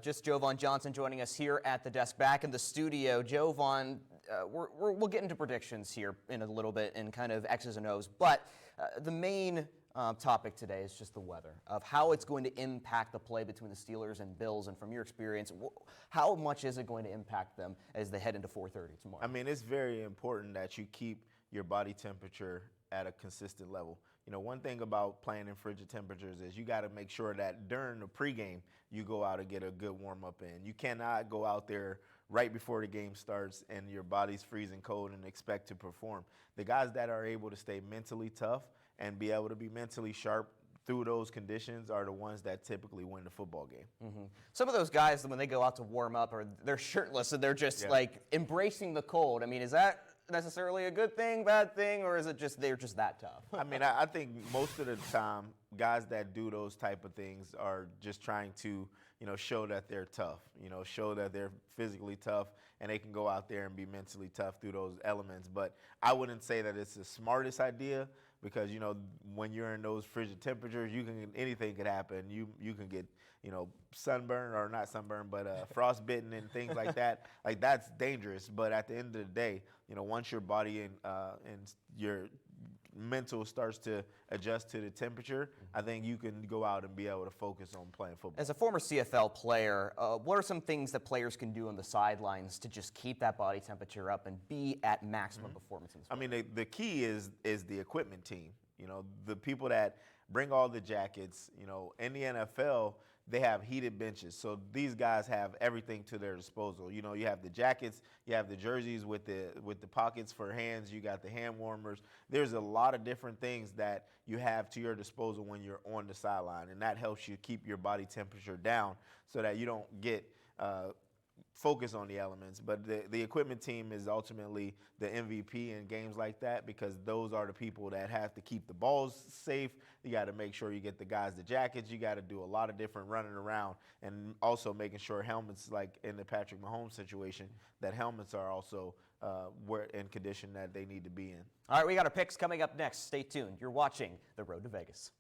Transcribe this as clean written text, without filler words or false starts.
Just Jovon Johnson joining us here at the desk. Back in the studio, Jovon, we'll get into predictions here in a little bit and kind of X's and O's, but the main topic today is just the weather, of how it's going to impact the play between the Steelers and Bills. And from your experience, how much is it going to impact them as they head into 4:30 tomorrow? I mean, it's very important that you keep your body temperature at a consistent level. You know, one thing about playing in frigid temperatures is you got to make sure that during the pregame you go out and get a good warm-up in. You cannot go out there right before the game starts and your body's freezing cold and expect to perform. The guys that are able to stay mentally tough and be able to be mentally sharp through those conditions are the ones that typically win the football game. Mm-hmm. Some of those guys, when they go out to warm up, they're shirtless and they're just like embracing the cold. I mean, is that necessarily a good thing, bad thing, or is it just they're just that tough? I mean, I think most of the time, guys that do those type of things are just trying to, show that they're tough, show that they're physically tough, and they can go out there and be mentally tough through those elements. But I wouldn't say that it's the smartest idea because, when you're in those frigid temperatures, anything could happen. You can get, sunburn, or not sunburn, but frostbitten and things like that. Like, that's dangerous. But at the end of the day, once your body and your mental starts to adjust to the temperature, I think you can go out and be able to focus on playing football. As a former CFL player, what are some things that players can do on the sidelines to just keep that body temperature up and be at maximum performance in this sport? I mean, the key is the equipment team. The people that bring all the jackets. In the NFL, they have heated benches. So these guys have everything to their disposal. You have the jackets, you have the jerseys with the pockets for hands, you got the hand warmers. There's a lot of different things that you have to your disposal when you're on the sideline, and that helps you keep your body temperature down so that you don't get focus on the elements. But the equipment team is ultimately the MVP in games like that because those are the people that have to keep the balls safe. You got to make sure you get the guys the jackets. You got to do a lot of different running around and also making sure helmets, like in the Patrick Mahomes situation, that helmets are also in condition that they need to be in. All right, we got our picks coming up next. Stay tuned. You're watching The Road to Vegas.